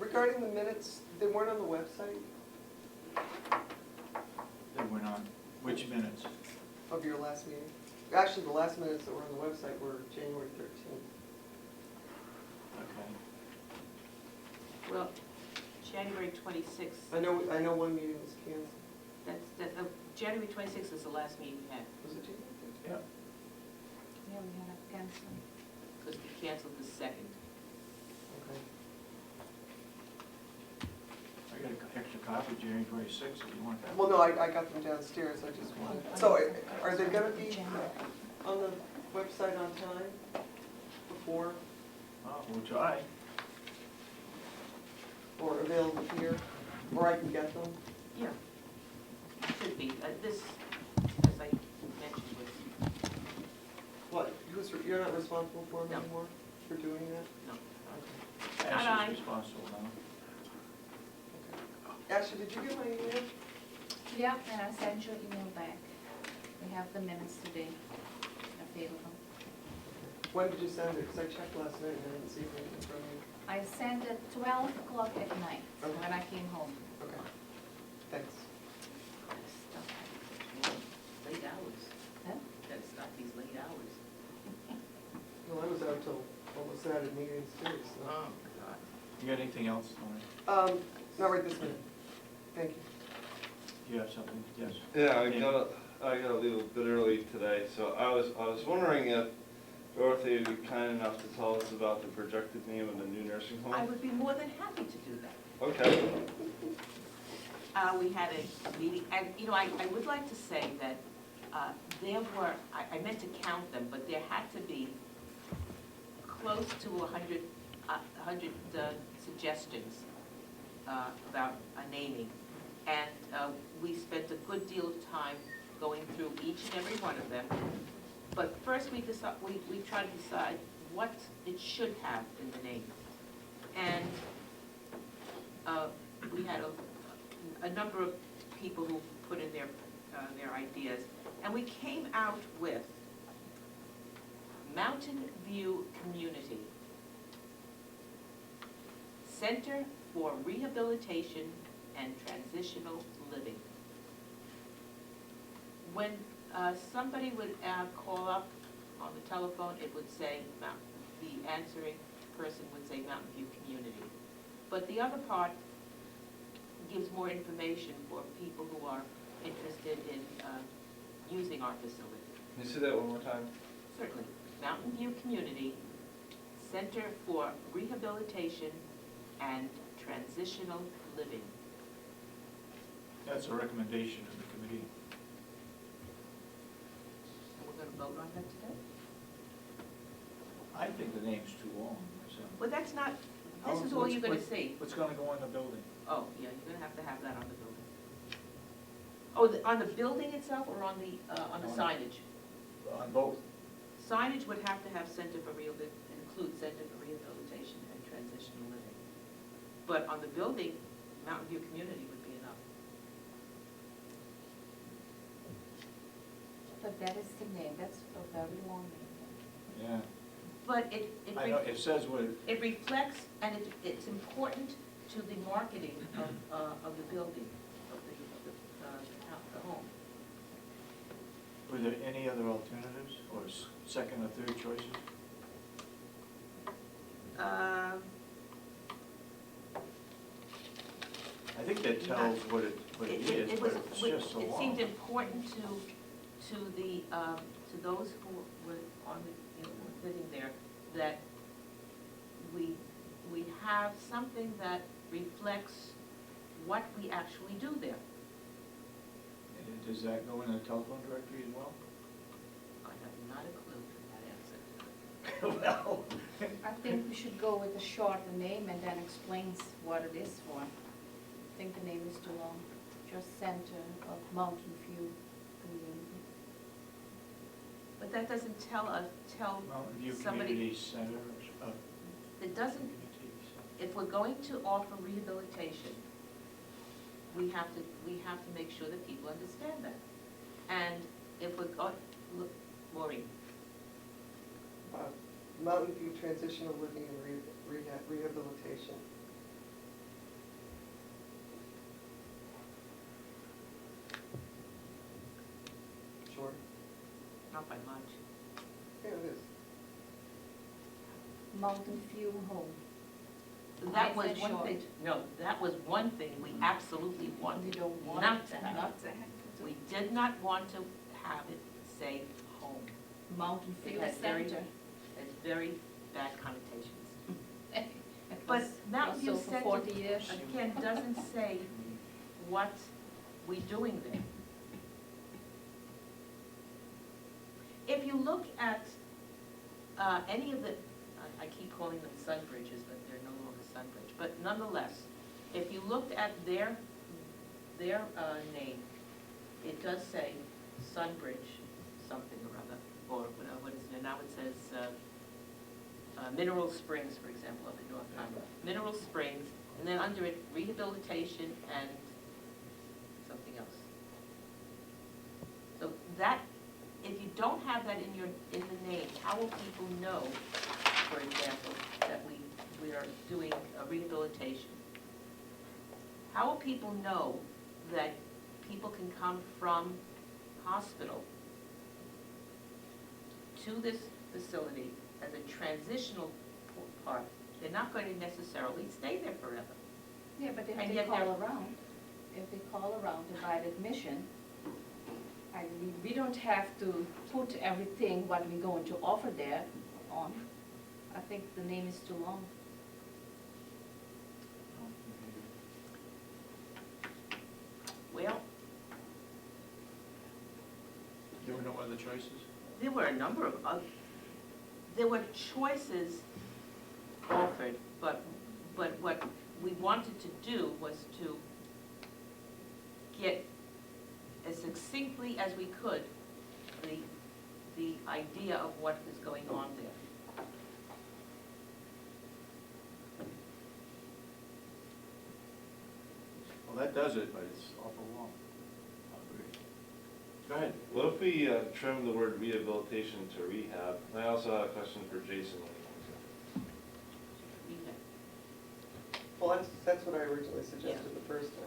Regarding the minutes, they weren't on the website They went on, which minutes? of your last meeting. Actually, the last minutes that were on the website were January 13th. Okay. Well, January 26th, I know one meeting was canceled. January 26th is the last meeting we had, Was it January 13th? Yeah. Yeah, we had a cancel. because we canceled the 2nd. Okay. I got an extra copy, January 26th, if you want that. Well, no, I got them downstairs, I just wanted, so are they gonna be on the website on time before, Oh, we'll try. or available here, or I can get them? Yeah, should be. This, as I mentioned, was, What, you're not responsible for them No. anymore, for doing that? no. Okay. Aye. Ashley's responsible now. Ashley, did you get my email? Yeah, and I sent your email back. We have the minutes today available. When did you send it? Because I checked last night and I didn't see anything from you. I sent it 12 o'clock at night Okay. when I came home. Okay, thanks. Late hours. Huh? Gotta start these late hours. Well, I was out till almost Saturday meetings too, so. Oh, God. You got anything else, Lauren? Not right this minute. Thank you. Do you have something? Yes. Yeah, I gotta leave a bit early today, so I was wondering if Dorothy would be kind enough to tell us about the projected name of the new nursing I home? would be more than happy to do that. Okay. We had a meeting, and, you know, I would like to say that there were, I meant to count them, but there had to be close to 100 suggestions about a naming. And we spent a good deal of time going through each and every one of them. But first we tried to decide what it should have in the name. And we had a number of people who put in their ideas. And we came out with Mountain View Community Center for Rehabilitation and Transitional Living. When somebody would call up on the telephone, it would say, the answering person would say Mountain View Community. But the other part gives more information for people who are interested in using our facility. Can you say that one more time? Certainly. Mountain View Community Center for Rehabilitation and Transitional Living. That's a recommendation of the committee. And we're going to vote on that today? I think the name's too long, myself. Well, that's not, this is all you're going to see. What's gonna go in the building? Oh, yeah, you're going to have that on the building. Oh, on the building itself or on the signage? On both. Signage would have to have include Center for Rehabilitation and Transitional Living. But on the building, Mountain View Community would be enough. But that is the name, that's a very long name. Yeah. But I know, it says what, it reflects, and it's important to the marketing of the building, of the home. were there any other alternatives, or second or third choices? I think that tells what it is, but it's just so long. It seemed important to those who were living there, that we have something that reflects what we actually do there. And does that go in the telephone directory as well? I have not a clue for that answer. Well, I think we should go with a shorter name and then explains what it is for. I think the name is too long. Just Center of Mountain View Community. But that doesn't tell Mountain View somebody, Community Center, it doesn't, community center. if we're going to offer rehabilitation, we have to make sure that people understand that. And if we're going, look, Maureen. Mountain View Transitional Living and Rehabilitation. not by much. Yeah, it is. Mountain View Home. That Nice was and one short. thing, no, that was one thing we absolutely We wanted don't want not to have. not to have. We did not want to have it say home. Mountain It View has very, Center. it's very bad connotations. It But was Mountain View also for Center, 40 years. again, doesn't say what we're doing there. If you look at any of the, I keep calling them sun bridges, but they're no longer sun bridge, but nonetheless, if you looked at their name, it does say Sunbridge something or other, or what is it, now it says Mineral Springs, for example, up in North Carolina. Mineral Springs, and then under it, rehabilitation and something else. So that, if you don't have that in the name, how will people know, for example, that we are doing a rehabilitation? How will people know that people can come from hospital to this facility as a transitional part? They're not going to necessarily stay there forever. Yeah, but if And they yet call they're- around, to buy the admission, I mean, we don't have to put everything what we're going to offer there on. I think the name is too long. Well, There were no other choices? there were a number of, there were choices offered, but what we wanted to do was to get as succinctly as we could the idea of what is going on there. Well, that does it, but it's awful long. I'll agree. Go ahead. What if we trim the word rehabilitation to rehab? I also have a question for Jason. Well, that's what I originally suggested the first time.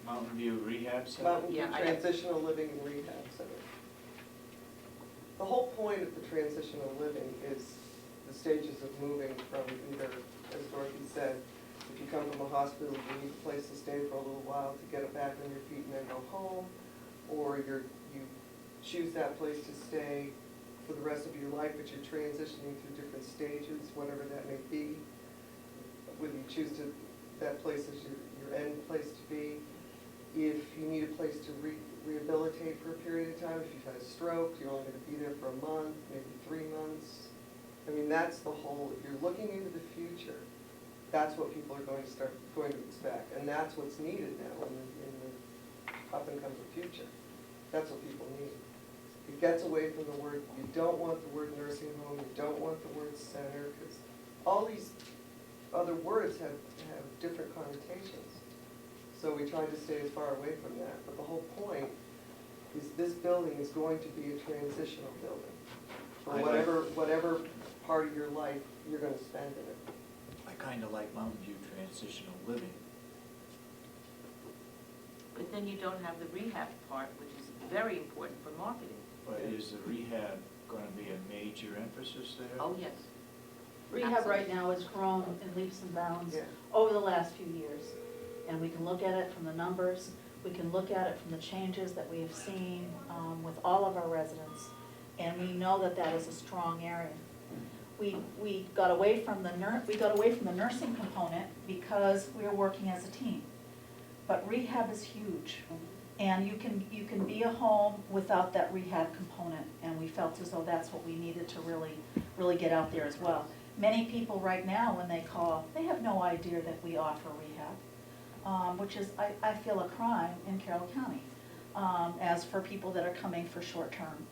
Mountain View Rehab Center? Mountain View Yeah, I- Transitional Living and Rehab Center. The whole point of the transitional living is the stages of moving from either, as Dorothy said, if you come from a hospital, you need a place to stay for a little while to get it back on your feet and then go home, or you choose that place to stay for the rest of your life, but you're transitioning through different stages, whatever that may be. Whether you choose that place as your end place to be. If you need a place to rehabilitate for a period of time, if you've had a stroke, you're only going to be there for a month, maybe 3 months. I mean, that's the whole, if you're looking into the future, that's what people are going to expect. And that's what's needed now in the up and coming future. That's what people need. It gets away from the word, you don't want the word nursing home, you don't want the word center, because all these other words have different connotations. So we tried to stay as far away from that. But the whole point is this building is going to be a transitional building for whatever part of your life you're going to spend in it. I kind of like Mountain View Transitional Living. But then you don't have the rehab part, which is very important for marketing. But is the rehab going to be a major emphasis there? Oh, yes. Rehab right now has grown in leaps and bounds Yeah. over the last few years. And we can look at it from the numbers, we can look at it from the changes that we have seen with all of our residents, and we know that that is a strong area. We got away from the nursing component because we are working as a team. But rehab is huge, and you can be a home without that rehab component, and we felt as though that's what we needed to really get out there as well. Many people right now, when they call, they have no idea that we offer rehab, which is, I feel, a crime in Carroll County, as for people that are coming for short term.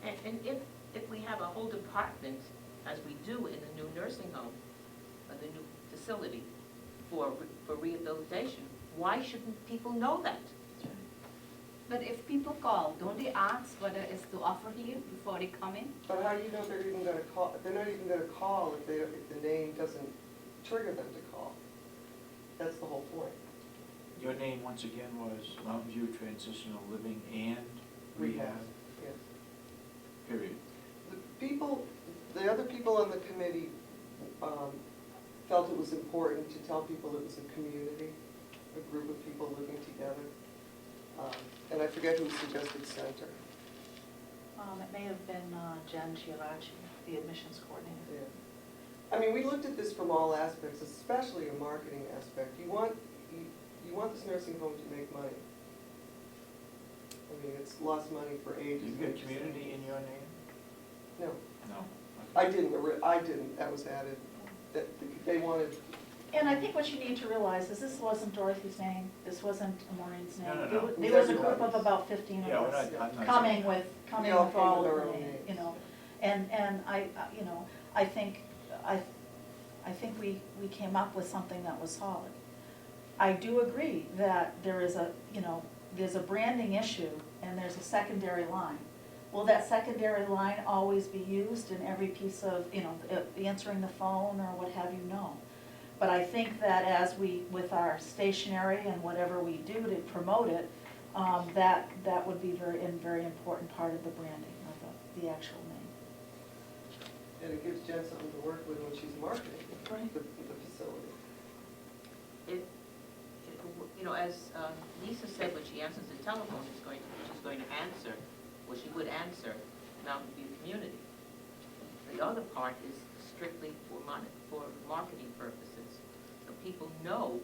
And if we have a whole department, as we do in the new nursing home, or the new facility for rehabilitation, why shouldn't people know that? But if people call, don't they ask whether it's to offer here before they come in? But how do you know they're even going to call? They're not even going to call if the name doesn't trigger them to call. That's the whole point. Your name, once again, was Mountain View Transitional Living and rehab, Yes. period. The other people on the committee felt it was important to tell people it was a community, a group of people living together. And I forget who suggested center. It may have been Jen Giolacci, the admissions coordinator. Yeah. I mean, we looked at this from all aspects, especially a marketing aspect. You want this nursing home to make money. I mean, it's lost money for ages. You've got community in your name? No, No. I didn't, that was added. They wanted, And I think what you need to realize is this wasn't Dorothy's name, this wasn't Maureen's name. No, no, no. It was a group of about 15 Yeah, of we're us, not, I'm not. coming saying- with We all came all with of our the own names, you names. know. And I think we came up with something that was solid. I do agree that there is there's a branding issue and there's a secondary line. Will that secondary line always be used in every piece of, answering the phone or what have you? No. But I think that as with our stationery and whatever we do to promote it, that would be very important part of the branding of the actual name. and it gives Jen something to work with when she's marketing Right. the facility. As Lisa said, when she answers the telephone, she's going to answer, well, she would answer Mountain View Community. The other part is strictly for marketing purposes, so people know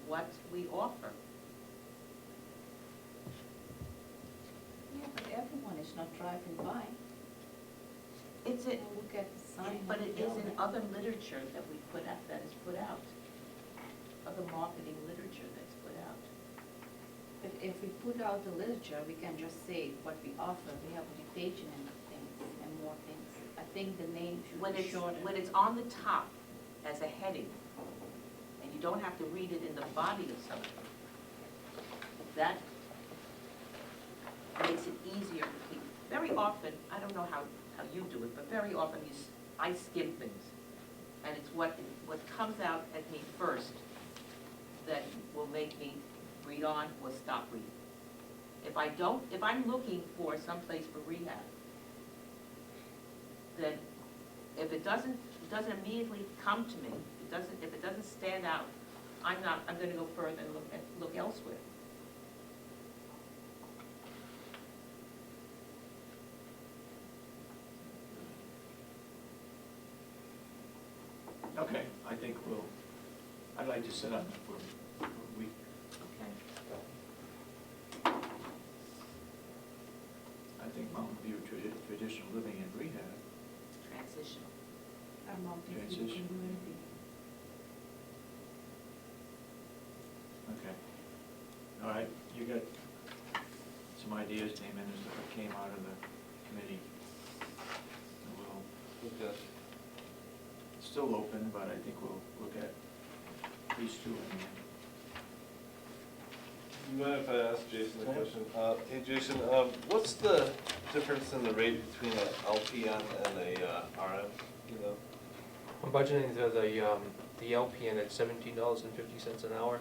what we offer. Yeah, but everyone is not driving by. It's They a, look at the sign. but on it the is in building. other literature that we put out, that is put out. Other marketing literature that's put out. But if we put out the literature, we can just say what we offer. We have education and things and more things. I think the name When should be it's, shorter. when it's on the top as a heading, and you don't have to read it in the body of something, that makes it easier for people. Very often, I don't know how you do it, but very often I skim things, and it's what comes out at me first that will make me read on or stop reading. If I'm looking for someplace for rehab, then if it doesn't immediately come to me, if it doesn't stand out, I'm gonna go further and look elsewhere. Okay, I think I'd like to sit on it for a week. Okay. I think Mountain View traditional living and rehab. Transitional. Our Mountain View Transition. community. Okay. All right, you got some ideas, Damon, as to what came out of the committee. And we'll, Okay. it's still open, but I think we'll look at these two in the end. You mind if I ask Jason a question? Hey, Jason, what's the difference in the rate between an LPN and a RN, you know? I'm budgeting the LPN at $17.50 an hour,